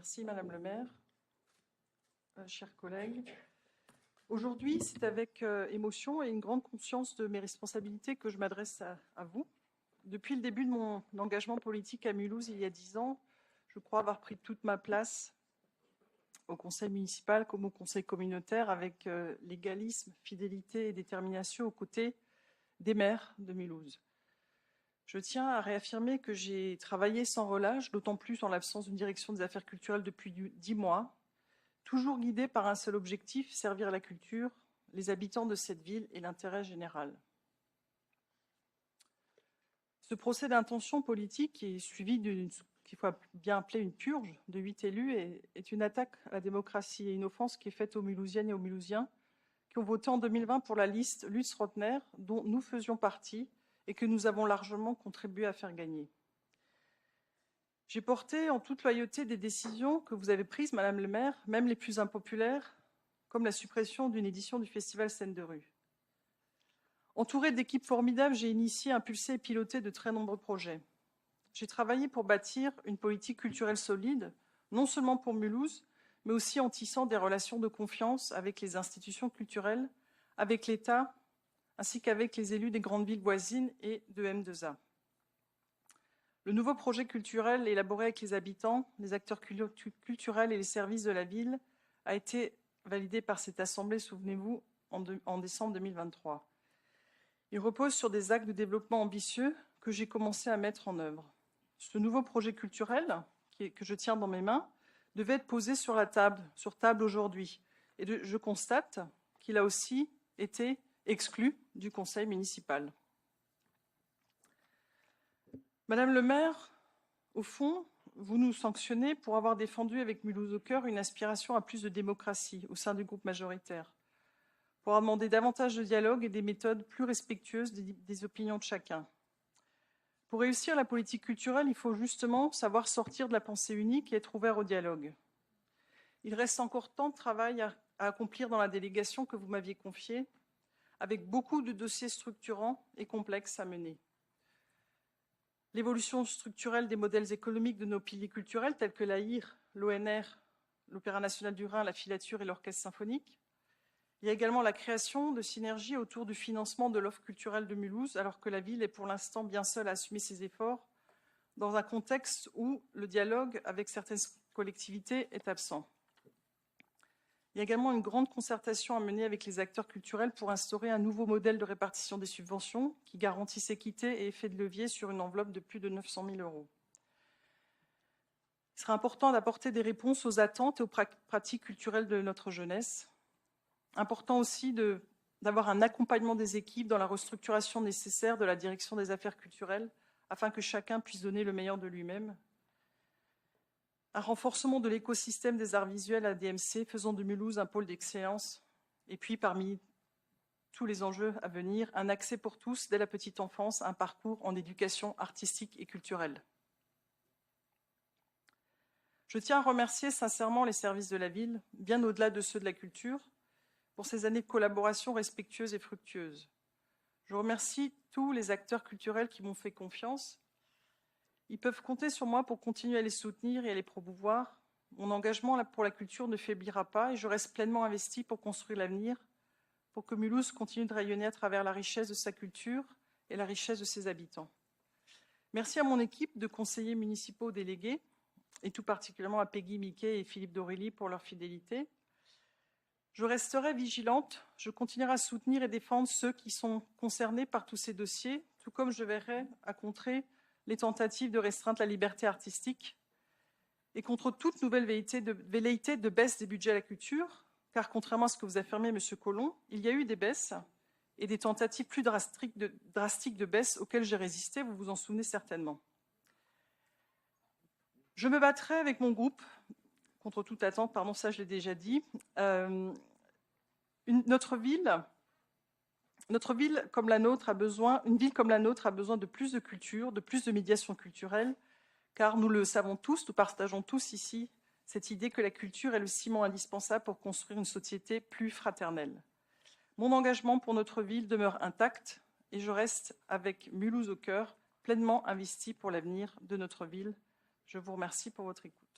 Merci Madame le maire, chers collègues. Aujourd'hui, c'est avec émotion et une grande conscience de mes responsabilités que je m'adresse à vous. Depuis le début de mon engagement politique à Mulhouse, il y a 10 ans, je crois avoir pris toute ma place au conseil municipal comme au conseil communautaire avec légalisme, fidélité et détermination aux côtés des maires de Mulhouse. Je tiens à réaffirmer que j'ai travaillé sans relâche, d'autant plus en l'absence d'une direction des affaires culturelles depuis 10 mois, toujours guidée par un seul objectif, servir la culture, les habitants de cette ville et l'intérêt général. Ce procès d'intention politique, qui est suivi qu'il faut bien appeler une purge de 8 élus, est une attaque à la démocratie et une offense qui est faite aux Mulhousiennes et aux Mulhousiens qui ont voté en 2020 pour la liste Lutz-Rotner, dont nous faisions partie et que nous avons largement contribué à faire gagner. J'ai porté en toute loyauté des décisions que vous avez prises, Madame le maire, même les plus impopulaires, comme la suppression d'une édition du Festival Scène de rue. Entourée d'équipes formidables, j'ai initié, impulsé et piloté de très nombreux projets. J'ai travaillé pour bâtir une politique culturelle solide, non seulement pour Mulhouse, mais aussi en tissant des relations de confiance avec les institutions culturelles, avec l'État, ainsi qu'avec les élus des grandes villes voisines et de M2A. Le nouveau projet culturel élaboré avec les habitants, les acteurs culturels et les services de la ville a été validé par cette assemblée, souvenez-vous, en décembre 2023. Il repose sur des actes de développement ambitieux que j'ai commencé à mettre en œuvre. Ce nouveau projet culturel, que je tiens dans mes mains, devait être posé sur table aujourd'hui. Et je constate qu'il a aussi été exclu du conseil municipal. Madame le maire, au fond, vous nous sanctionnez pour avoir défendu avec Mulhouse au cœur une aspiration à plus de démocratie au sein du groupe majoritaire, pour avoir demandé davantage de dialogue et des méthodes plus respectueuses des opinions de chacun. Pour réussir la politique culturelle, il faut justement savoir sortir de la pensée unique et être ouvert au dialogue. Il reste encore tant de travail à accomplir dans la délégation que vous m'aviez confiée, avec beaucoup de dossiers structurants et complexes à mener. L'évolution structurelle des modèles économiques de nos piliers culturels, tels que l'AIR, l'ONR, l'Opéra national du Rhin, la filature et l'orchestre symphonique. Il y a également la création de synergies autour du financement de l'offre culturelle de Mulhouse, alors que la ville est pour l'instant bien seule à assumer ses efforts, dans un contexte où le dialogue avec certaines collectivités est absent. Il y a également une grande concertation à mener avec les acteurs culturels pour instaurer un nouveau modèle de répartition des subventions qui garantisse équité et effet de levier sur une enveloppe de plus de 900 000 €. Il sera important d'apporter des réponses aux attentes et aux pratiques culturelles de notre jeunesse. Important aussi d'avoir un accompagnement des équipes dans la restructuration nécessaire de la direction des affaires culturelles afin que chacun puisse donner le meilleur de lui-même. Un renforcement de l'écosystème des arts visuels à DMC, faisant de Mulhouse un pôle d'excellence. Et puis, parmi tous les enjeux à venir, un accès pour tous, dès la petite enfance, un parcours en éducation artistique et culturelle. Je tiens à remercier sincèrement les services de la ville, bien au-delà de ceux de la culture, pour ces années de collaboration respectueuse et fructueuse. Je remercie tous les acteurs culturels qui m'ont fait confiance. Ils peuvent compter sur moi pour continuer à les soutenir et à les promouvoir. Mon engagement pour la culture ne faiblira pas et je reste pleinement investi pour construire l'avenir, pour que Mulhouse continue de rayonner à travers la richesse de sa culture et la richesse de ses habitants. Merci à mon équipe de conseillers municipaux délégués, et tout particulièrement à Peggy Miquet et Philippe Dorelli pour leur fidélité. Je resterai vigilante, je continuerai à soutenir et défendre ceux qui sont concernés par tous ces dossiers, tout comme je verrai à contrer les tentatives de restreindre la liberté artistique et contre toute nouvelle velléité de baisse des budgets à la culture, car contrairement à ce que vous affirmez, M. Collomb, il y a eu des baisses et des tentatives plus drastiques de baisse auxquelles j'ai résisté, vous vous en souvenez certainement. Je me battrai avec mon groupe, contre toute attente, pardon, ça je l'ai déjà dit. Notre ville comme la nôtre a besoin de plus de culture, de plus de médiation culturelle, car nous le savons tous, nous partageons tous ici cette idée que la culture est le ciment indispensable pour construire une société plus fraternelle. Mon engagement pour notre ville demeure intact et je reste, avec Mulhouse au cœur, pleinement investi pour l'avenir de notre ville. Je vous remercie pour votre écoute.